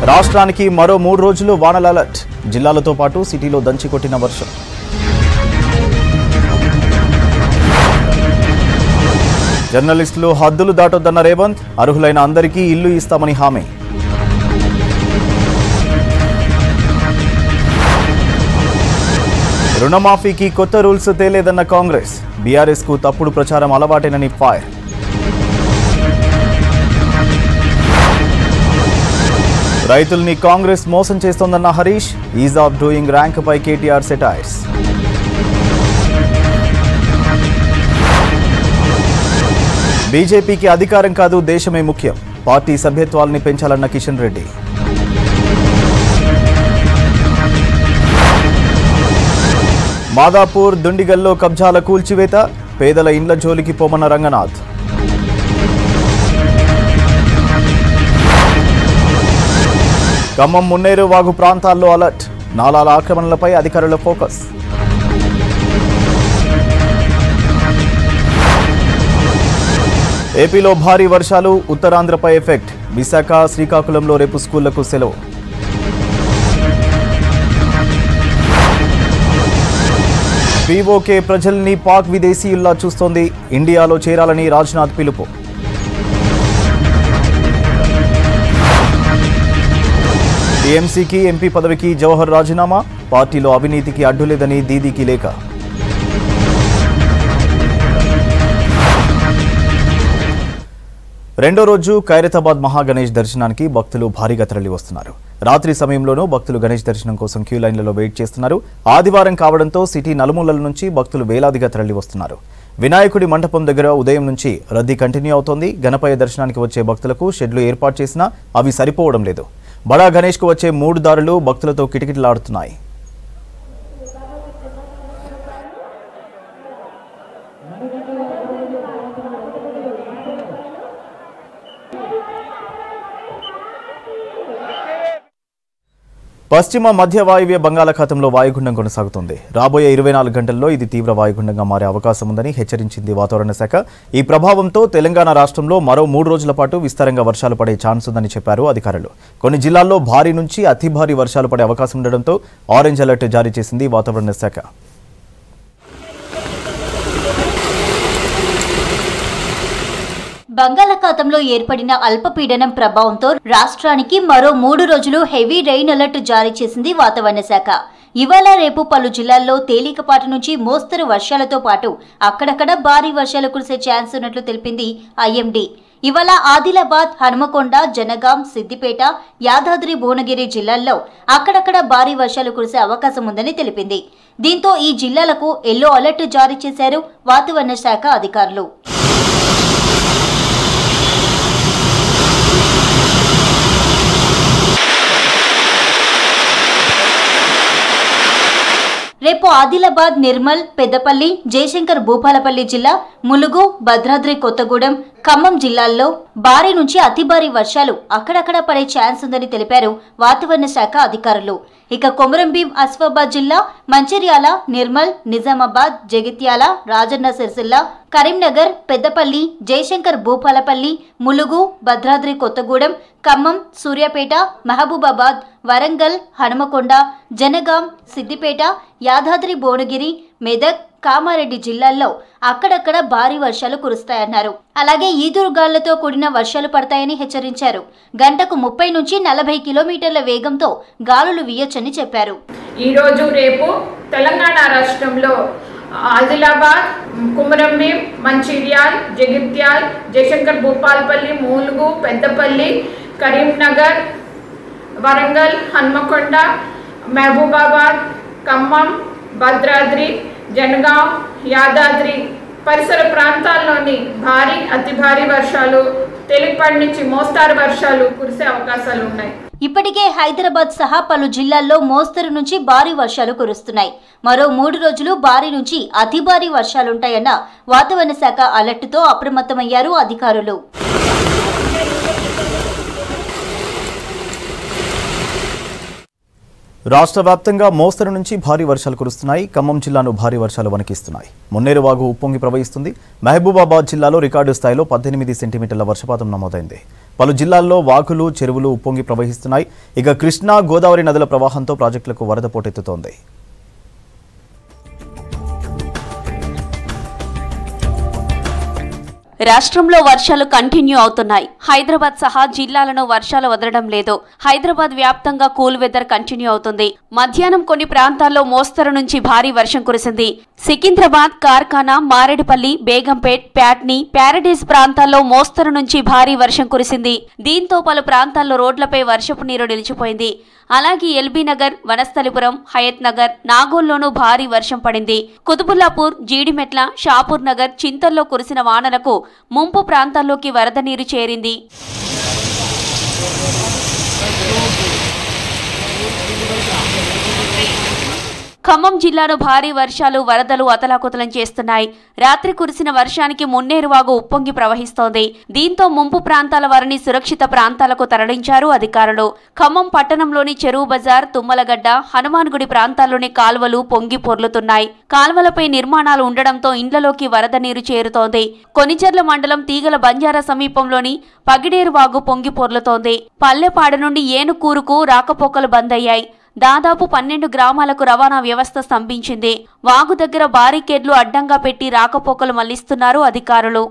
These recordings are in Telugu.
రాష్ట్రానికి మరో 3 రోజులు వానల అలర్ట్. జిల్లాలతో పాటు సిటీలో దంచికొట్టిన వర్షం. జర్నలిస్టులు హద్దులు దాటొద్దన్న రేవంత్. అర్హులైన అందరికీ ఇల్లు ఇస్తామని హామీ. రుణమాఫీకి కొత్త రూల్స్ తేలేదన్న కాంగ్రెస్. బీఆర్ఎస్ కు తప్పుడు ప్రచారం అలవాటేనని ఫైర్. రైతుల్ని కాంగ్రెస్ మోసం చేస్తోందన్న Harish. Ease of doing rank పై కేటీఆర్ సెటైర్స్. బీజేపీకి అధికారం కాదు దేశమే ముఖ్యం. పార్టీ సభ్యత్వాల్ని పెంచాలన్న కిషన్ రెడ్డి. మాదాపూర్ దుండిగల్లో కబ్జాల కూల్చివేత. పేదల ఇండ్ల జోలికి పోమన్న రంగనాథ్. ఖమ్మం మున్నేరు వాగు ప్రాంతాల్లో అలర్ట్. నాలాల ఆక్రమణలపై అధికారుల ఫోకస్. ఏపీలో భారీ వర్షాలు. ఉత్తరాంధ్రపై ఎఫెక్ట్. విశాఖ, శ్రీకాకుళంలో రేపు స్కూళ్లకు సెలవు. పీఓకే ప్రజల్ని పాక్ విదేశీయుల్లా చూస్తోంది. ఇండియాలో చేరాలని రాజ్నాథ్ పిలుపు. టీఎంసీకి ఎంపీ పదవికి జవహర్ రాజీనామా. పార్టీలో అవినీతికి అడ్డులేదని దీదీకి లేఖ. రెండో రోజు ఖైరతాబాద్ మహాగణేష్ దర్శనానికి భక్తులు భారీగా తరలి వస్తున్నారు. రాత్రి సమయంలోనూ భక్తులు గణేష్ దర్శనం కోసం క్యూ లైన్లలో వెయిట్ చేస్తున్నారు. ఆదివారం కావడంతో సిటీ నలుమూలల నుంచి భక్తులు వేలాదిగా తరలి వస్తున్నారు. వినాయకుడి మంటపం దగ్గర ఉదయం నుంచి రద్దీ కంటిన్యూ అవుతోంది. గణపయ్య దర్శనానికి వచ్చే భక్తులకు షెడ్లు ఏర్పాటు చేసినా అవి సరిపోవడం లేదు. బడా గణేష్కు వచ్చే 3 దారులు భక్తులతో కిటకిటలాడుతున్నాయి. పశ్చిమ మధ్య వాయువ్య బంగాళాఖాతంలో వాయుగుండం కొనసాగుతుంది. రాబోయే 24 గంటల్లో ఇది తీవ్ర వాయుగుండంగా మారే అవకాశం ఉందని హెచ్చరించింది వాతావరణ శాఖ. ఈ ప్రభావంతో తెలంగాణ రాష్ట్రంలో మరో 3 రోజుల పాటు విస్తారంగా వర్షాలు పడే ఛాన్స్ ఉందని చెప్పారు అధికారులు. కొన్ని జిల్లాల్లో భారీ నుంచి అతి భారీ వర్షాలు పడే అవకాశం ఉండడంతో ఆరెంజ్ అలర్ట్ జారీ చేసింది వాతావరణ శాఖ. బంగాళాఖాతంలో ఏర్పడిన అల్పపీడనం ప్రభావంతో రాష్ట్రానికి మరో 3 రోజులు హెవీ రెయిన్ అలర్ట్ జారీ చేసింది వాతావరణ శాఖ. ఇవాళ రేపు పలు జిల్లాల్లో తేలికపాటి నుంచి మోస్తరు వర్షాలతో పాటు అక్కడక్కడ భారీ వర్షాలు కురిసే ఛాన్స్ ఉన్నట్లు తెలిపింది ఐఎండీ. ఇవాళ ఆదిలాబాద్, హనుమకొండ, జనగాం, సిద్దిపేట, యాదాద్రి, భువనగిరి జిల్లాల్లో అక్కడక్కడ భారీ వర్షాలు కురిసే అవకాశం ఉందని తెలిపింది. దీంతో ఈ జిల్లాలకు ఎల్లో అలర్ట్ జారీ చేశారు వాతావరణ శాఖ అధికారులు. రేపు ఆదిలాబాద్, నిర్మల్, పెద్దపల్లి, జయశంకర్ భూపాలపల్లి జిల్లా, ములుగు, భద్రాద్రి కొత్తగూడెం, ఖమ్మం జిల్లాల్లో భారీ నుంచి అతి భారీ వర్షాలు అక్కడక్కడ పడే ఛాన్స్ ఉందని తెలిపారు వాతావరణ శాఖ అధికారులు. ఇక కొమరంభీం, ఆసిఫాబాద్ జిల్లా, మంచిర్యాల, నిర్మల్, నిజామాబాద్, జగిత్యాల, రాజన్న సిరిసిల్ల, కరీంనగర్, పెద్దపల్లి, జయశంకర్ భూపాలపల్లి, ములుగు, భద్రాద్రి కొత్తగూడెం, ఖమ్మం, సూర్యాపేట, మహబూబాబాద్, వరంగల్, హనుమకొండ, జనగాం, సిద్దిపేట, యాదాద్రి, భువనగిరి, మెదక్, కామారెడ్డి జిల్లాల్లో అక్కడక్కడ భారీ వర్షాలు కురుస్తాయన్నారు. అలాగే ఈదురుగాళ్లతో కూడిన వర్షాలు పడతాయని హెచ్చరించారు. గంటకు 30 నుంచి 40 కిలోమీటర్ల వేగంతో గాలులు వీయొచ్చని చెప్పారు. ఈ రోజు రేపు తెలంగాణ రాష్ట్రంలో ఆదిలాబాద్, కొమరంభీం, మంచిర్యాల్, జగిత్యాల్, జయశంకర్ భూపాలపల్లి, ములుగు, పెద్దపల్లి, కరీంనగర్, వరంగల్, హన్మకొండ, మహబూబాబాద్, ఖమ్మం, భద్రాద్రి, జనగాం, యాదాద్రి పరిసర ప్రాంతాల్లోని భారీ, అతి భారీ వర్షాలు, తేలికపాటి నుంచి మోస్తారు వర్షాలు కురిసే అవకాశాలు ఉన్నాయి. ఇప్పటికే హైదరాబాద్ సహా పలు జిల్లాల్లో మోస్తరు నుంచి భారీ వర్షాలు కురుస్తున్నాయి. మరో 3 రోజులు భారీ నుంచి అతి భారీ వర్షాలుంటాయన్న వాతావరణ శాఖ అలర్టుతో అప్రమత్తమయ్యారు అధికారులు. రాష్ట్ర వ్యాప్తంగా మోస్తరు నుంచి భారీ వర్షాలు కురుస్తున్నాయి. ఖమ్మం జిల్లాను భారీ వర్షాలు వణికిస్తున్నాయి. మున్నేరు వాగు ఉప్పొంగి ప్రవహిస్తుంది. మహబూబాబాద్ జిల్లాలో రికార్డు స్థాయిలో 18 సెంటీమీటర్ల వర్షపాతం నమోదైంది. పలు జిల్లాల్లో వాగులు చెరువులు ఉప్పొంగి ప్రవహిస్తున్నాయి. ఇక కృష్ణా గోదావరి నదుల ప్రవాహంతో ప్రాజెక్టులకు వరద పోటెత్తుతోంది. రాష్ట్రంలో వర్షాలు కంటిన్యూ అవుతున్నాయి. హైదరాబాద్ సహా జిల్లాలను వర్షాలు వదలడం లేదు. హైదరాబాద్ వ్యాప్తంగా కూల్ వెదర్ కంటిన్యూ అవుతుంది. మధ్యాహ్నం కొన్ని ప్రాంతాల్లో మోస్తరు నుంచి భారీ వర్షం కురిసింది. సికింద్రాబాద్, కార్ఖానా, మారేడుపల్లి, బేగంపేట్, ప్యాట్నీ, ప్యారడైజ్ ప్రాంతాల్లో మోస్తరు నుంచి భారీ వర్షం కురిసింది. దీంతో పలు ప్రాంతాల్లో రోడ్లపై వర్షపు నీరు నిలిచిపోయింది. అలాగే ఎల్బీ నగర్, వనస్థలిపురం, హయత్ నగర్, నాగోల్లోనూ భారీ వర్షం పడింది. కుతుబుల్లాపూర్, జీడిమెట్ల, షాపూర్ నగర్, చింతల్లో కురిసిన వానలకు ముంపు ప్రాంతాల్లోకి వరద నీరు చేరింది. ఖమ్మం జిల్లాను భారీ వర్షాలు, వరదలు అతలాకుతలం చేస్తున్నాయి. రాత్రి కురిసిన వర్షానికి మున్నేరువాగు ఉప్పొంగి ప్రవహిస్తోంది. దీంతో ముంపు ప్రాంతాల వారిని సురక్షిత ప్రాంతాలకు తరలించారు అధికారులు. ఖమ్మం పట్టణంలోని చెరువు బజార్, తుమ్మలగడ్డ, హనుమాన్ గుడి ప్రాంతాల్లోని కాల్వలు పొంగి పొర్లుతున్నాయి. కాల్వలపై నిర్మాణాలు ఉండడంతో ఇండ్లలోకి వరద నీరు చేరుతోంది. కొనిచెర్ల మండలం తీగల బంజారా సమీపంలోని పగిడేరువాగు పొంగి పొర్లుతోంది. పల్లెపాడు నుండి ఏనుకూరుకు రాకపోకలు బంద్ అయ్యాయి. దాదాపు 12 గ్రామాలకు రవాణా వ్యవస్థ స్తంభించింది. వాగు దగ్గర బారికేడ్లు అడ్డంగా పెట్టి రాకపోకలు మళ్లిస్తున్నారు అధికారులు.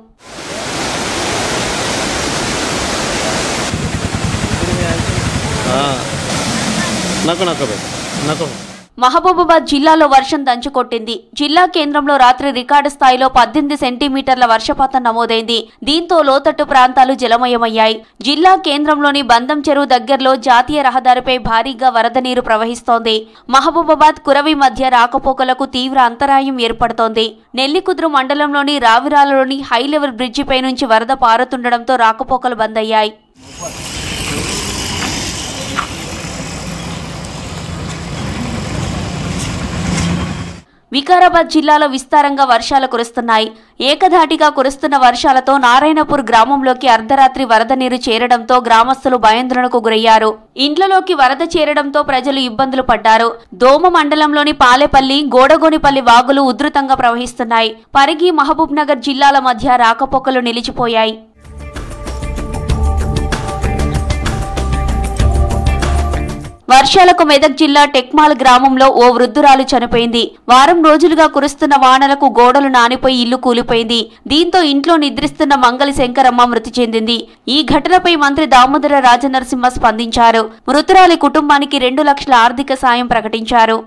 మహబూబాబాద్ జిల్లాలో వర్షం దంచుకొట్టింది. జిల్లా కేంద్రంలో రాత్రి రికార్డు స్థాయిలో 18 సెంటీమీటర్ల వర్షపాతం నమోదైంది. దీంతో లోతట్టు ప్రాంతాలు జలమయమయ్యాయి. జిల్లా కేంద్రంలోని బందం చెరువు దగ్గరలో జాతీయ రహదారిపై భారీగా వరద నీరు ప్రవహిస్తోంది. మహబూబాబాద్, కురవి మధ్య రాకపోకలకు తీవ్ర అంతరాయం ఏర్పడుతోంది. నెల్లికుదురు మండలంలోని రావిరాలలోని హైలెవెల్ బ్రిడ్జిపై నుంచి వరద పారుతుండటంతో రాకపోకలు బంద్ అయ్యాయి. వికారాబాద్ జిల్లాలో విస్తారంగా వర్షాలు కురుస్తున్నాయి. ఏకధాటిగా కురుస్తున్న వర్షాలతో నారాయణపూర్ గ్రామంలోకి అర్ధరాత్రి వరద నీరు చేరడంతో గ్రామస్తులు భయాందోళనకు గురయ్యారు. ఇండ్లలోకి వరద చేరడంతో ప్రజలు ఇబ్బందులు పడ్డారు. దోమ మండలంలోని పాలేపల్లి, గోడగోనిపల్లి వాగులు ఉధృతంగా ప్రవహిస్తున్నాయి. పరిగి, మహబూబ్ నగర్ జిల్లాల మధ్య రాకపోకలు నిలిచిపోయాయి. వర్షాలకు మెదక్ జిల్లా టెక్మాల్ గ్రామంలో ఓ వృద్ధురాలు చనిపోయింది. వారం రోజులుగా కురుస్తున్న వానలకు గోడలు నానిపోయి ఇల్లు కూలిపోయింది. దీంతో ఇంట్లో నిద్రిస్తున్న మంగళి శంకరమ్మ మృతి చెందింది. ఈ ఘటనపై మంత్రి దామోదర రాజనరసింహ స్పందించారు. మృతురాలి కుటుంబానికి 2 లక్షల ఆర్థిక సాయం ప్రకటించారు.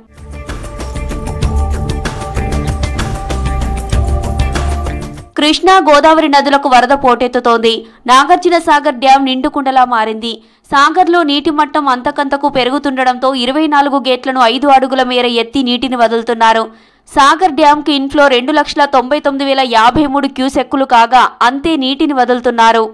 కృష్ణా గోదావరి నదులకు వరద పోటెత్తుతోంది. నాగార్జున సాగర్ డ్యాం నిండుకుండలా మారింది. సాగర్లో నీటి మట్టం అంతకంతకు పెరుగుతుండటంతో 24 గేట్లను 5 అడుగుల మేర ఎత్తి నీటిని వదులుతున్నారు. సాగర్ డ్యాంకు ఇన్ఫ్లో 2,99,053 క్యూసెక్కులు కాగా అంతే నీటిని వదులుతున్నారు.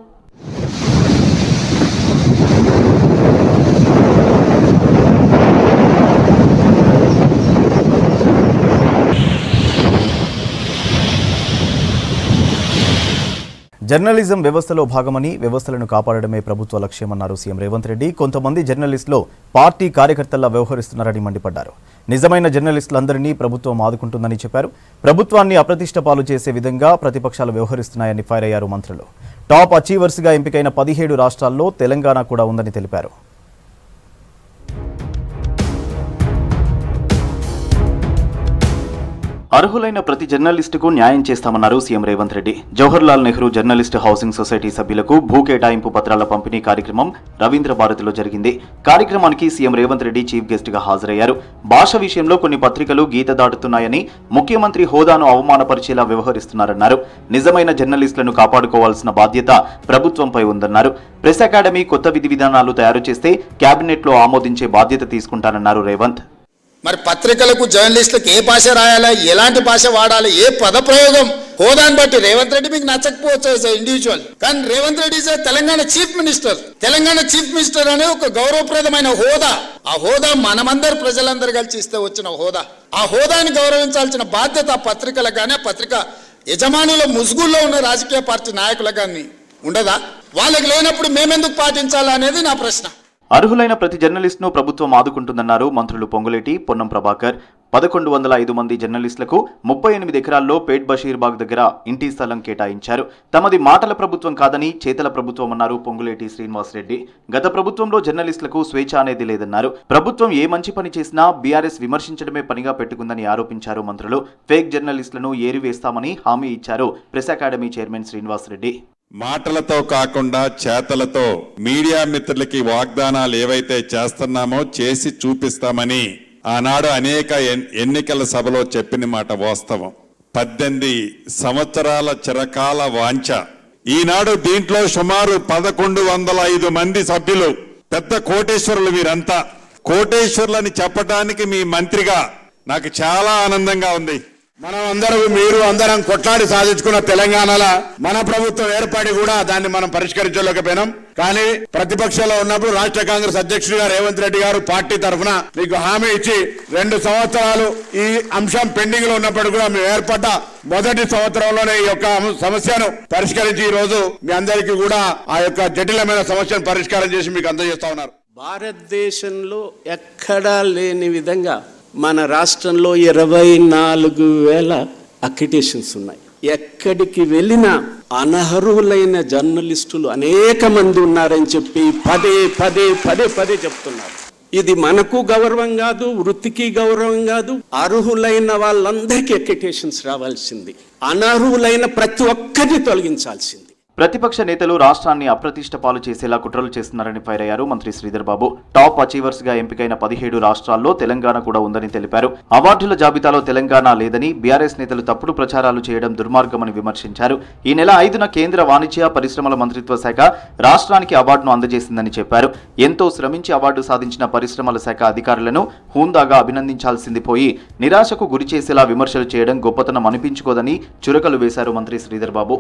జర్నలిజం వ్యవస్థలో భాగమని, వ్యవస్థలను కాపాడడమే ప్రభుత్వ లక్ష్యమన్నారు సీఎం రేవంత్ రెడ్డి. కొంతమంది జర్నలిస్టులు పార్టీ కార్యకర్తల్లా వ్యవహరిస్తున్నారని మండిపడ్డారు. నిజమైన జర్నలిస్టులందరినీ ప్రభుత్వం ఆదుకుంటుందని చెప్పారు. ప్రభుత్వాన్ని అప్రతిష్ట పాలు చేసే విధంగా ప్రతిపక్షాలు వ్యవహరిస్తున్నాయని ఫైర్ అయ్యారు మంత్రులు. టాప్ అచీవర్స్గా ఎంపికైన 17 రాష్ట్రాల్లో తెలంగాణ కూడా ఉందని తెలిపారు. అర్హులైన ప్రతి జర్నలిస్టుకు న్యాయం చేస్తామన్నారు CM Revanth Reddy. Jawaharlal Nehru journalist housing society సభ్యులకు భూ కేటాయింపు పత్రాల పంపిణీ కార్యక్రమం రవీంద్ర భారతిలో జరిగింది. కార్యక్రమానికి CM Revanth Reddy chief guest గా హాజరయ్యారు. భాష విషయంలో కొన్ని పత్రికలు గీత దాటుతున్నాయని, ముఖ్యమంత్రి హోదాను అవమానపరిచేలా వ్యవహరిస్తున్నారన్నారు. నిజమైన జర్నలిస్టులను కాపాడుకోవాల్సిన బాధ్యత ప్రభుత్వంపై ఉందన్నారు. ప్రెస్ అకాడమీ కొత్త విధి విధానాలు తయారు చేస్తే కేబినెట్లో ఆమోదించే బాధ్యత తీసుకుంటానన్నారు రేవంత్. మరి పత్రికలకు, జర్నలిస్టులకు ఏ భాష రాయాలా, ఎలాంటి భాష వాడాలి, ఏ పదప్రయోగం, హోదాని బట్టి రేవంత్ రెడ్డి మీకు నచ్చకపోవచ్చు యాజ్ ఇండివిజువల్, కానీ Revanth Reddy is Telangana chief minister. Telangana chief minister అనే ఒక గౌరవప్రదమైన హోదా. ఆ హోదా మనమందరు ప్రజలందరూ కలిసి ఇస్తే వచ్చిన హోదా. ఆ హోదాని గౌరవించాల్సిన బాధ్యత పత్రికలకు కానీ, పత్రిక యజమానుల ముసుగుల్లో ఉన్న రాజకీయ పార్టీ నాయకులకు కానీ ఉండదా? వాళ్ళకి లేనప్పుడు మేమెందుకు పాటించాలా అనేది నా ప్రశ్న. అర్హులైన ప్రతి జర్నలిస్టును ప్రభుత్వం ఆదుకుంటుందన్నారు మంత్రులు పొంగులేటి, పొన్నం ప్రభాకర్. 1105 మంది జర్నలిస్టులకు 38 ఎకరాల్లో పేట్ బషీర్బాగ్ దగ్గర ఇంటి స్థలం కేటాయించారు. తమది మాటల ప్రభుత్వం కాదని చేతల ప్రభుత్వం అన్నారు పొంగులేటి శ్రీనివాసరెడ్డి. గత ప్రభుత్వంలో జర్నలిస్టులకు స్వేచ్ఛ అనేది లేదన్నారు. ప్రభుత్వం ఏ మంచి పని చేసినా బీఆర్ఎస్ విమర్శించడమే పనిగా పెట్టుకుందని ఆరోపించారు మంత్రులు. ఫేక్ జర్నలిస్టులను ఏరివేస్తామని హామీ ఇచ్చారు ప్రెస్ అకాడమీ చైర్మన్ శ్రీనివాసరెడ్డి. మాటలతో కాకుండా చేతలతో మీడియా మిత్రులకి వాగ్దానాలు ఏవైతే చేస్తున్నామో చేసి చూపిస్తామని ఆనాడు అనేక ఎన్నికల సభలో చెప్పిన మాట వాస్తవం. 18 సంవత్సరాల చిరకాల వాంఛ. ఈనాడు దీంట్లో సుమారు 1105 మంది సభ్యులు. పెద్ద కోటేశ్వరులు వీరంతా. కోటేశ్వరులని చెప్పడానికి మీ మంత్రిగా నాకు చాలా ఆనందంగా ఉంది. మనం మీరు అందరం కొట్లాడి సాధించుకున్న తెలంగాణలో మన ప్రభుత్వం ఏర్పడి కూడా దాన్ని మనం పరిష్కరించలేకపోయినాం. కానీ ప్రతిపక్షంలో ఉన్నప్పుడు రాష్ట్ర కాంగ్రెస్ అధ్యక్షుడిగా రేవంత్ రెడ్డి గారు పార్టీ తరఫున మీకు హామీ ఇచ్చి 2 సంవత్సరాలు ఈ అంశం పెండింగ్ లో ఉన్నప్పుడు కూడా మేము ఏర్పడ్డ మొదటి సంవత్సరంలోనే ఈ యొక్క సమస్యను పరిష్కరించి ఈ రోజు మీ అందరికీ కూడా ఆ యొక్క జటిలమైన సమస్యను పరిష్కారం చేసి మీకు అందజేస్తా ఉన్నారు. భారతదేశంలో ఎక్కడా లేని విధంగా మన రాష్ట్రంలో 24,000 అక్రిడేషన్స్ ఉన్నాయి. ఎక్కడికి వెళ్ళినా అనర్హులైన జర్నలిస్టులు అనేక మంది ఉన్నారని చెప్పి పదే చెప్తున్నారు. ఇది మనకు గౌరవం కాదు, వృత్తికి గౌరవం కాదు. అర్హులైన వాళ్ళందరికీ అక్రిడేషన్స్ రావాల్సింది, అనర్హులైన ప్రతి ఒక్కరిని తొలగించాల్సింది. ప్రతిపక్ష నేతలు రాష్ట్రాన్ని అప్రతిష్ట పాలు చేసేలా కుట్రలు చేస్తున్నారని ఫైర్ అయ్యారు మంత్రి శ్రీధర్ బాబు. టాప్ అచీవర్స్ గా ఎంపికైన 17 రాష్ట్రాల్లో తెలంగాణ కూడా ఉందని తెలిపారు. అవార్డుల జాబితాలో తెలంగాణ లేదని బీఆర్ఎస్ నేతలు తప్పుడు ప్రచారాలు చేయడం దుర్మార్గమని విమర్శించారు. ఈ నెల 5న కేంద్ర వాణిజ్య పరిశ్రమల మంత్రిత్వ శాఖ రాష్ట్రానికి అవార్డును అందజేసిందని చెప్పారు. ఎంతో శ్రమించి అవార్డు సాధించిన పరిశ్రమల శాఖ అధికారులను హూందాగా అభినందించాల్సింది పోయి నిరాశకు గురి చేసేలా విమర్శలు చేయడం గొప్పతనం అనిపించుకోదని చురకలు వేశారు మంత్రి శ్రీధర్ బాబు.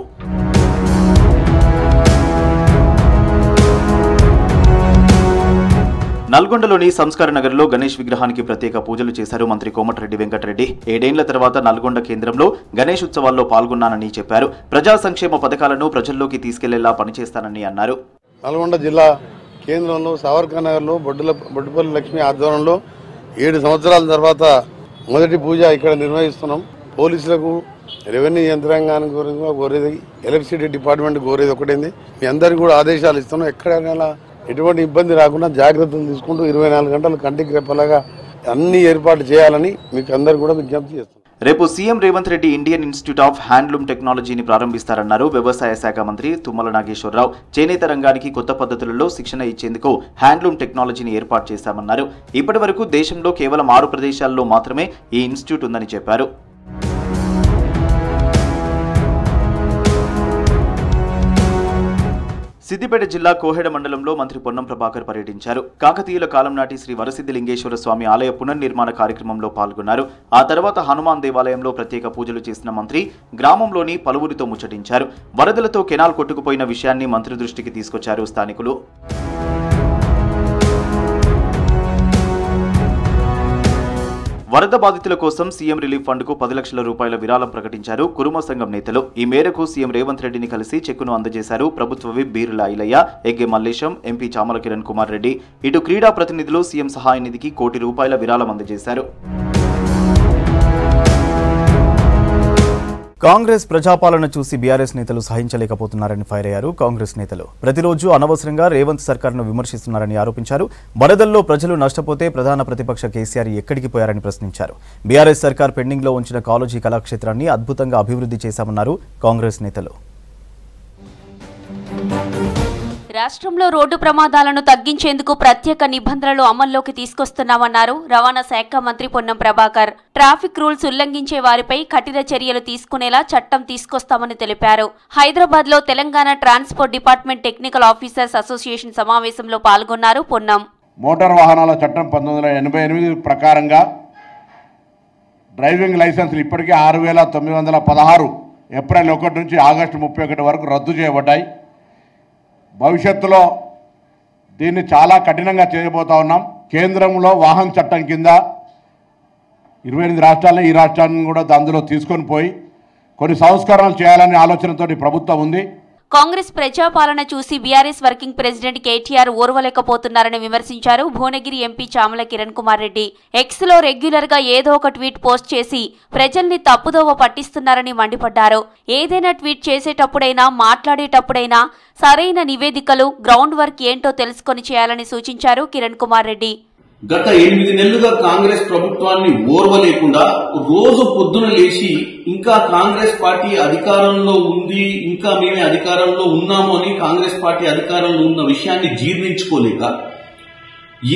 నల్గొండలోని సంస్కార నగర్లో గణేష్ విగ్రహానికి ప్రత్యేక పూజలు చేశారు మంత్రి కోమటిరెడ్డి వెంకటరెడ్డి. 7 ఏళ్ల తర్వాత నల్గొండ కేంద్రంలో గణేష్ ఉత్సవాల్లో పాల్గొన్నానని చెప్పారు. ప్రజా సంక్షేమ పథకాలను ప్రజల్లోకి తీసుకెళ్లేలా పనిచేస్తానని అన్నారు. నల్గొండ జిల్లా కేంద్రంలో సావర్కర్ నగర్లో బొడ్డుపల్లి లక్ష్మి ఆధ్వర్యంలో 7 సంవత్సరాల తర్వాత మొదటి పూజ ఇక్కడ నిర్వహిస్తున్నాం. పోలీసులకు, రెవెన్యూ యంత్రాంగానికి కోరేది, ఎలక్ట్రిసిటీ డిపార్ట్మెంట్ కోరేది ఒకటేంది, మీ అందరికీ కూడా ఆదేశాలు ఇస్తున్నాం. ఎక్కడైనా ఎటువంటి ఇబ్బంది రాకుండా జాగ్రత్తలు తీసుకుంటూ 24 గంటలు కంటికి రెప్పలాగా అన్ని ఏర్పాట్లు చేయాలని మీకు అందరు కూడా విజ్ఞప్తి చేస్తున్నాం. రేపు CM Revanth Reddy Indian institute of handloom టెక్నాలజీని ప్రారంభిస్తారన్నారు వ్యవసాయ శాఖ మంత్రి తుమ్మల నాగేశ్వరరావు. చేనేత రంగానికి కొత్త పద్ధతులలో శిక్షణ ఇచ్చేందుకు హ్యాండ్లూమ్ టెక్నాలజీని ఏర్పాటు చేశామన్నారు. ఇప్పటి వరకు దేశంలో కేవలం 6 ప్రదేశాల్లో మాత్రమే ఈ ఇన్స్టిట్యూట్ ఉందని చెప్పారు. సిద్దిపేట జిల్లా కోహెడ మండలంలో మంత్రి పొన్నం ప్రభాకర్ పర్యటించారు. కాకతీయుల కాలం నాటి శ్రీ వరసిద్ధి లింగేశ్వర స్వామి ఆలయ పునర్నిర్మాణ కార్యక్రమంలో పాల్గొన్నారు. ఆ తర్వాత హనుమాన్ దేవాలయంలో ప్రత్యేక పూజలు చేసిన మంత్రి గ్రామంలోని పలువురితో ముచ్చటించారు. వరదలతో కెనాల్ కొట్టుకుపోయిన విషయాన్ని మంత్రి దృష్టికి తీసుకొచ్చారు స్థానికులు. వరద బాధితుల కోసం సీఎం రిలీఫ్ ఫండ్కు 10 లక్షల రూపాయల విరాళం ప్రకటించారు కురుమ సంఘం నేతలు. ఈ మేరకు సీఎం రేవంత్ రెడ్డిని కలిసి చెక్కును అందజేశారు ప్రభుత్వ విప్ బీరుల ఐలయ్య, ఎగ్గే మల్లేశం, ఎంపీ చామల కిరణ్ కుమార్ రెడ్డి. ఇటు క్రీడా ప్రతినిధులు సీఎం సహాయ నిధికి ₹1 కోటి విరాళం అందజేశారు. కాంగ్రెస్ ప్రజాపాలన చూసి బీఆర్ఎస్ నేతలు సహించలేకపోతున్నారని ఫైర్ అయ్యారు కాంగ్రెస్ నేతలు. ప్రతిరోజు అనవసరంగా రేవంత్ సర్కార్ను విమర్శిస్తున్నారని ఆరోపించారు. వరదల్లో ప్రజలు నష్టపోతే ప్రధాన ప్రతిపక్ష కేసీఆర్ ఎక్కడికి పోయారని ప్రశ్నించారు. బీఆర్ఎస్ సర్కార్ పెండింగ్లో ఉంచిన కాళోజీ కళాక్షేత్రాన్ని అద్భుతంగా అభివృద్ధి చేశామన్నారు కాంగ్రెస్ నేతలు. రాష్ట్రంలో రోడ్డు ప్రమాదాలను తగ్గించేందుకు ప్రత్యేక నిబంధనలు అమల్లోకి తీసుకొస్తున్నామన్నారు రవాణా శాఖ మంత్రి పొన్నం ప్రభాకర్. ట్రాఫిక్ రూల్స్ ఉల్లంఘించే వారిపై కఠిన చర్యలు తీసుకునేలా చట్టం తీసుకొస్తామని తెలిపారు. హైదరాబాద్ లో Telangana transport department technical officers association సమావేశంలో పాల్గొన్నారు పొన్నం. మోటార్ వాహనాల చట్టం 1988 ప్రకారంగా డ్రైవింగ్ లైసెన్సులు ఇప్పటికే 6,916 ఏప్రిల్ 1 నుంచి ఆగస్టు 31 వరకు రద్దు చేయబడ్డాయి. భవిష్యత్తులో దీన్ని చాలా కఠినంగా చేయబోతా ఉన్నాం. కేంద్రంలో వాహన చట్టం కింద 28 రాష్ట్రాలను, ఈ రాష్ట్రాన్ని కూడా అందులో తీసుకొని పోయి కొన్ని సంస్కరణలు చేయాలనే ఆలోచనతో ప్రభుత్వం ఉంది. కాంగ్రెస్ ప్రజాపాలన చూసి బీఆర్ఎస్ వర్కింగ్ ప్రెసిడెంట్ కేటీఆర్ ఓర్వలేకపోతున్నారని విమర్శించారు భువనగిరి ఎంపీ చామల కిరణ్ కుమార్ రెడ్డి. ఎక్స్ లో రెగ్యులర్ గా ఏదో ఒక ట్వీట్ పోస్ట్ చేసి ప్రజల్ని తప్పుదోవ పట్టిస్తున్నారని మండిపడ్డారు. ఏదైనా ట్వీట్ చేసేటప్పుడైనా మాట్లాడేటప్పుడైనా సరైన నివేదికలు, గ్రౌండ్ వర్క్ ఏంటో తెలుసుకొని చేయాలని సూచించారు కిరణ్ కుమార్ రెడ్డి. గత 8 నెలలుగా కాంగ్రెస్ ప్రభుత్వాన్ని ఓర్వలేకుండా రోజు పొద్దున లేచి ఇంకా కాంగ్రెస్ పార్టీ అధికారంలో ఉంది, ఇంకా మేమే అధికారంలో ఉన్నాము అని కాంగ్రెస్ పార్టీ అధికారంలో ఉన్న విషయాన్ని జీర్ణించుకోలేక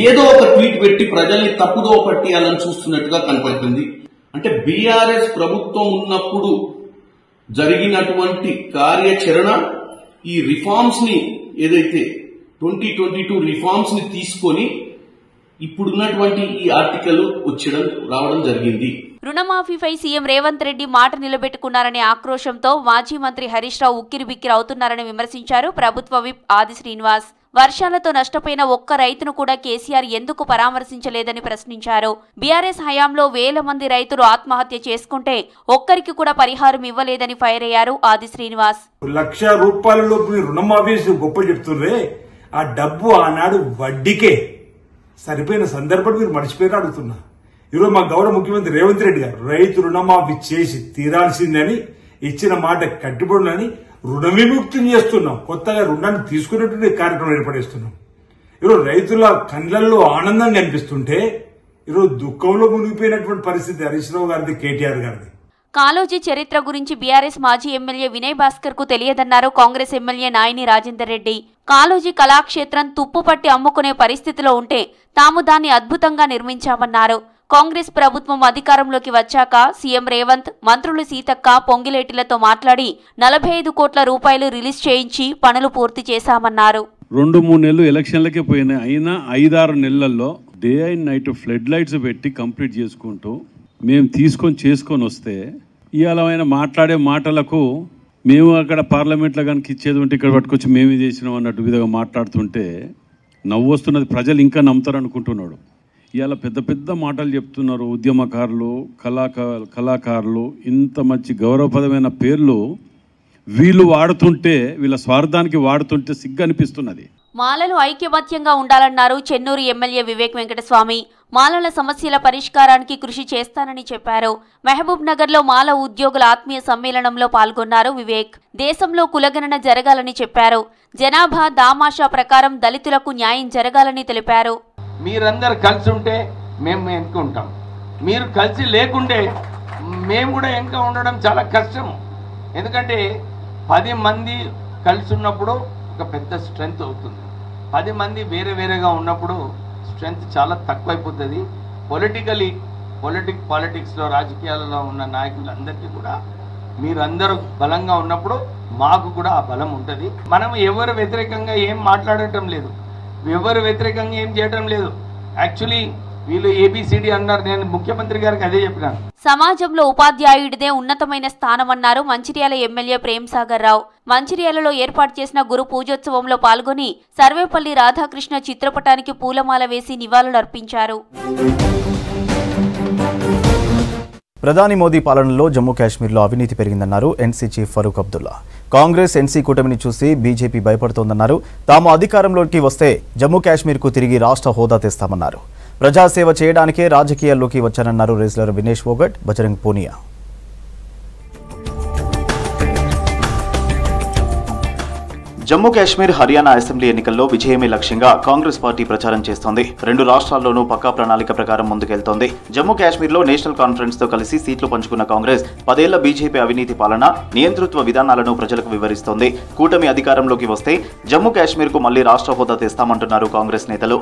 ఏదో ఒక ట్వీట్ పెట్టి ప్రజల్ని తప్పుదో పట్టియాలని చూస్తున్నట్టుగా కనపడుతుంది. అంటే బీఆర్ఎస్ ప్రభుత్వం ఉన్నప్పుడు జరిగినటువంటి కార్యాచరణ ఈ రిఫార్మ్స్ ని ఏదైతే 2022 రిఫార్మ్స్ ని తీసుకొని ఇప్పుడున్నటువంటి ఈ ఆర్టికల్ రావడం జరిగింది. రుణమాఫీపై సీఎం రేవంత్ రెడ్డి మాట నిలబెట్టుకున్నారనే ఆక్రోశంతో మాజీ మంత్రి హరీష్ రావు ఉక్కిరిబిక్కిరి అవుతున్నారని విమర్శించారు ప్రభుత్వ విప్ ఆది శ్రీనివాస్. వర్షాలతో నష్టపోయిన ఒక్క రైతును కూడా కేసీఆర్ ఎందుకు పరామర్శించలేదని ప్రశ్నించారు. బీఆర్ఎస్ హయాంలో వేల మంది రైతులు ఆత్మహత్య చేసుకుంటే ఒక్కరికి కూడా పరిహారం ఇవ్వలేదని ఫైర్ అయ్యారు ఆది శ్రీనివాస్. ₹1,00,000 రుణమాఫీ గొప్ప చెప్తుండ్రే, ఆ డబ్బు ఆనాడు వడ్డీకే సరిపోయిన సందర్భం మీరు మర్చిపోయి అడుగుతున్నా. ఈరోజు మా గౌరవ ముఖ్యమంత్రి రేవంత్ రెడ్డి గారు రైతు రుణమాఫీ చేసి తీరాల్సిందని ఇచ్చిన మాట కట్టుబడునని రుణ విముక్తిని చేస్తున్నాం. కొత్తగా రుణాన్ని తీసుకునేటువంటి కార్యక్రమం ఏర్పడేస్తున్నాం. ఈరోజు రైతుల కళ్ళల్లో ఆనందం కనిపిస్తుంటే ఈరోజు దుఃఖంలో మునిగిపోయినటువంటి పరిస్థితి హరీష్ రావు గారిది, కేటీఆర్ గారిది. కాళోజీ చరిత్ర గురించి బీఆర్ఎస్ మాజీ ఎమ్మెల్యే వినయ్ భాస్కర్ కు తెలియదన్నారు కాంగ్రెస్ ఎమ్మెల్యే నాయని రాజేందర్ రెడ్డి. కాళోజీ కళాక్షేత్రం తుప్పుపట్టి అమ్ముకునే పరిస్థితిలో ఉంటే తాము దాన్ని అద్భుతంగా నిర్మించామన్నారు. కాంగ్రెస్ ప్రభుత్వం అధికారంలోకి వచ్చాక సీఎం రేవంత్, మంత్రులు సీతక్క, పొంగిలేటిలతో మాట్లాడి 45 కోట్ల రూపాయలు రిలీజ్ చేయించి పనులు పూర్తి చేశామన్నారు. 2-3 నెలలు ఎలక్షన్లకే పోయినాయి. అయినా 5-6 నెలల్లో day and night flood lights పెట్టి కంప్లీట్ చేసుకుంటూ మేము చేసుకొని వస్తే ఇవాళ ఆయన మాట్లాడే మాటలకు మేము అక్కడ పార్లమెంట్లో కనుక ఇచ్చేది ఉంటే ఇక్కడ పట్టుకొచ్చి మేమే చేసినాం అన్నట్టు విధంగా మాట్లాడుతుంటే నవ్వు వస్తున్నది. ప్రజలు ఇంకా నమ్ముతారు అనుకుంటున్నాడు. ఇవాళ పెద్ద పెద్ద మాటలు చెప్తున్నారు ఉద్యమకారులు, కళాకారులు. ఇంత మంచి గౌరవప్రదమైన పేర్లు వీళ్ళు వాడుతుంటే, వీళ్ళ స్వార్థానికి వాడుతుంటే సిగ్గు అనిపిస్తున్నది. మాలలు ఐక్యమత్యంగా ఉండాలన్నారు చెన్నూరు ఎమ్మెల్యే వివేక్ వెంకటస్వామి. మాలల సమస్యల పరిష్కారానికి కృషి చేస్తానని చెప్పారు. మహబూబ్ నగర్ లో మాల ఉద్యోగుల ఆత్మీయ సమ్మేళనంలో పాల్గొన్నారు వివేక్. దేశంలో కులగణన జరగాలని చెప్పారు. జనాభా దామాషా ప్రకారం దళితులకు న్యాయం జరగాలని తెలిపారు. మీరందరూ కలిసి ఉంటే మేము వెనుక ఉంటాం, మీరు కలిసి లేకుంటే మేము కూడా వెనుక ఉండడం చాలా కష్టం. ఎందుకంటే 10 మంది కలిసి ఉన్నప్పుడు ఒక పెద్ద స్ట్రెంగ్త్ అవుతుంది. 10 మంది వేరే వేరేగా ఉన్నప్పుడు స్ట్రెంగ్త్ చాలా తక్కువైపోతుంది. పాలిటిక్స్లో రాజకీయాలలో ఉన్న నాయకులందరికీ కూడా మీరందరూ బలంగా ఉన్నప్పుడు మాకు కూడా ఆ బలం ఉంటుంది. మనం ఎవరు వ్యతిరేకంగా ఏం మాట్లాడటం లేదు, ఎవరు వ్యతిరేకంగా ఏం చేయటం లేదు. యాక్చువల్లీ వీళ్ళు ఏబిసిడి అన్నారు. నేను ముఖ్యమంత్రి గారికి అదే చెప్పినాను. సమాజంలో ఉపాధ్యాయుడిదే ఉన్నతమైన స్థానమన్నారు మంచిర్యాల ఎమ్మెల్యే ప్రేమ్ సాగర్ రావు. మంచిర్యాలలో ఏర్పాటు చేసిన గురు పూజోత్సవంలో పాల్గొని సర్వేపల్లి రాధాకృష్ణ చిత్రపటానికి పూలమాల వేసి నివాళులర్పించారు. ప్రధాని మోదీ పాలనలో జమ్మూ కాశ్మీర్లో అవినీతి పెరిగిందన్నారు NC chief Farooq Abdullah. Congress NC కూటమిని చూసి బీజేపీ భయపడుతోందన్నారు. తాము అధికారంలోకి వస్తే జమ్మూ కాశ్మీర్కు తిరిగి రాష్ట్ర హోదా తెస్తామన్నారు. ప్రజాసేవ చేయడానికే రాజకీయాల్లోకి వచ్చానన్నారు రెజ్లర్ వినేష్ ఫోగట్, బజరంగ్ పూనియా. జమ్మూ కాశ్మీర్, హర్యానా అసెంబ్లీ ఎన్నికల్లో విజయమే లక్ష్యంగా కాంగ్రెస్ పార్టీ ప్రచారం చేస్తోంది. 2 రాష్ట్రాల్లోనూ పక్కా ప్రణాళిక ప్రకారం ముందుకెళ్తోంది. జమ్మూ కాశ్మీర్లో నేషనల్ కాన్ఫరెన్స్ తో కలిసి సీట్లు పంచుకున్న కాంగ్రెస్ 10 ఏళ్ల బీజేపీ అవినీతి పాలన, నియంతృత్వ విధానాలను ప్రజలకు వివరిస్తోంది. కూటమి అధికారంలోకి వస్తే జమ్మూ కాశ్మీర్కు మళ్లీ రాష్ట్ర హోదా తెస్తామంటున్నారు కాంగ్రెస్ నేతలు.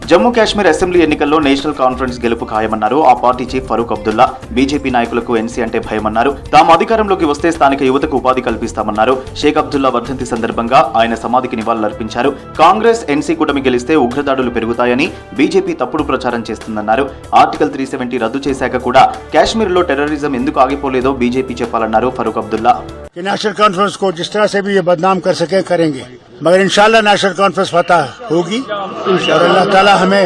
జమ్మూ కాశ్మీర్ అసెంబ్లీ ఎన్నికల్లో నేషనల్ కాన్ఫరెన్స్ గెలుపు ఖాయమన్నారు ఆ party chief Farooq Abdullah. BJP నాయకులకు ఎన్సీ అంటే భయమన్నారు. తాము అధికారంలోకి వస్తే స్థానిక యువతకు ఉపాధి కల్పిస్తామన్నారు. షేక్ అబ్దుల్లా వర్ధంతి సందర్భంగా ఆయన సమాధికి నివాళులర్పించారు. కాంగ్రెస్ ఎన్సీ కూటమి గెలిస్తే ఉగ్రదాడులు పెరుగుతాయని బీజేపీ తప్పుడు ప్రచారం చేస్తుందన్నారు. ఆర్టికల్ 370 రద్దు చేశాక కూడా కాశ్మీర్లో టెర్రరిజం ఎందుకు ఆగిపోలేదో బీజేపీ చెప్పాలన్నారు ఫరూక్ అబ్దుల్లా. నేషనల్ కాన్ఫరెన్స్ को जिस तरह से भी ये बदनाम कर सके करेंगे, मगर इंशाल्लाह नेशनल कॉन्फ्रेंस फतह होगी और अल्लाह ताला हमें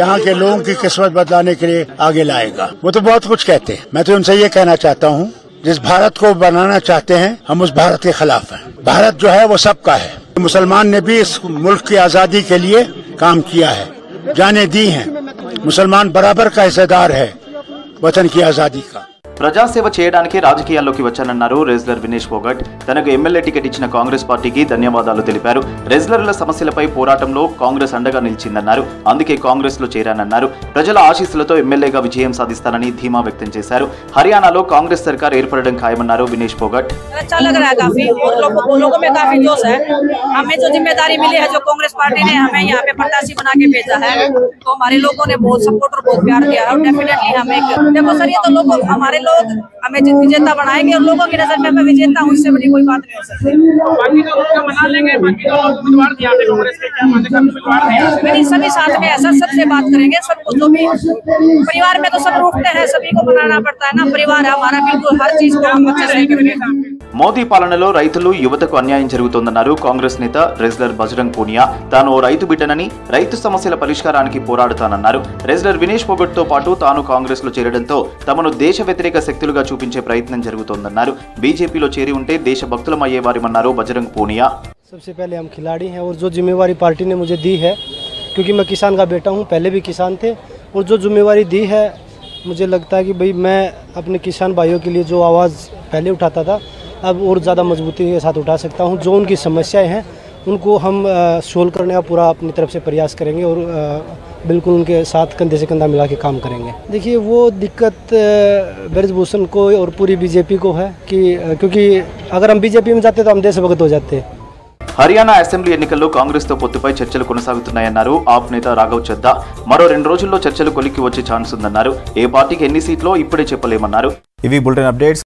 यहाँ के लोगों की किस्मत बदलाने के लिए आगे लाएगा. वो तो बहुत कुछ कहते हैं. मैं तो उनसे ये कहना चाहता हूँ जिस भारत को बनाना चाहते हैं हम उस भारत के खिलाफ हैं। भारत जो है वो सबका है। मुसलमान ने भी इस मुल्क की आजादी के लिए काम किया है, जाने दी हैं। मुसलमान बराबर का हिस्सेदार है वतन की आजादी का। ప్రజాసేవ చేయడానికి రాజకీయాల్లోకి వచ్చానన్నారు రెజ్లర్ వినేష్ ఫోగట్. తనకు ఎమ్మెల్యే టికెట్ ఇచ్చిన కాంగ్రెస్ పార్టీకి ధన్యవాదాలు తెలిపారు. రెజ్లర్ల సమస్యలపై పోరాటంలో కాంగ్రెస్ అండగా నిలిచిందన్నారు. అందుకే కాంగ్రెస్ లో చేరానన్నారు. ప్రజల ఆశీస్సులతో ఎమ్మెల్యేగా విజయం సాధిస్తానని ధీమా వ్యక్తం చేశారు. హర్యానాలో కాంగ్రెస్ సర్కార్ ఏర్పడడం ఖాయమన్నారు వినేష్ ఫోగట్. हमें जो जिम्मेदारी मिली है, जो कांग्रेस पार्टी ने हमें यहाँ पे प्रत्याशी बना के भेजा है, तो हमारे लोगों ने बहुत सपोर्ट और बहुत प्यार दिया है। और डेफिनेटली हमें देखो सर, ये तो लोग हमारे लोग हमें विजेता बनाएंगे और लोगों की नजर में मैं विजेता हूँ, इससे बड़ी कोई बात नहीं हो सकती। बाकी तो लोग मना लेंगे, बाकी तो उम्मीदवार दिया है कांग्रेस के, क्या मानते हैं उम्मीदवार नहीं, सभी साथ में है सर, सबसे बात करेंगे। सबको जो भी परिवार में तो सब रूठते हैं, सभी को बनाना पड़ता है ना, परिवार है हमारा, बिल्कुल हर चीज को हम अच्छे से करेंगे। మోదీ పాలనలో రైతులు యువతకు అన్యాయం జరుగుతోందన్నారు కాంగ్రెస్ నేత రెజ్లర్ బజరంగ్ పూనియా. తాను ఓ రైతు బిడ్డనని, రైతు సమస్యల పరిష్కారానికి పోరాడుతానన్నారు. రెజ్లర్ వినేష్ ఫోగట్ తో పాటు తాను కాంగ్రెస్ లో చేరడంతో తమను దేశ వ్యతిరేక శక్తులుగా చూపించే ప్రయత్నం జరుగుతోందన్నారు. బీజేపీలో చేరి ఉంటే దేశభక్తులమయ్యేవారిమన్నారు బజరంగ్ పూనియా. सबसे पहले हम खिलाड़ी हैं और जो जिम्मेवारी पार्टी ने मुझे दी है, क्योंकि मैं किसान का बेटा हूं, पहले भी किसान थे, और जो जिम्मेवारी दी है मुझे लगता है कि भाई मैं अपने किसान भाइयों के लिए जो आवाज़ पहले उठाता था अब और ज़्यादा मजबूती के साथ उठा सकता हूं। जो उनकी समस्याएं हैं उनको हम सोल्व करने का पूरा अपनी तरफ से प्रयास करेंगे और बिल्कुल उनके साथ कंधे से कंधा मिला के काम करेंगे। देखिए वो दिक्कत ब्रजभूषण को और पूरी बीजेपी को है कि क्योंकि अगर हम बीजेपी में जाते तो हम देशभक्त हो जाते। హర్యానా అసెంబ్లీ ఎన్నికల్లో కాంగ్రెస్ తో పొత్తుపై చర్చలు కొనసాగుతున్నాయన్నారు ఆప్ నేత రాఘవ్ చద్దా. మరో 2 రోజుల్లో చర్చలు కొలిక్కి వచ్చే ఛాన్స్ ఉందన్నారు. ఏ పార్టీకి ఎన్ని సీట్లో ఇప్పుడే చెప్పలేమన్నారు. ఇవి బులెటిన్ అప్డేట్స్.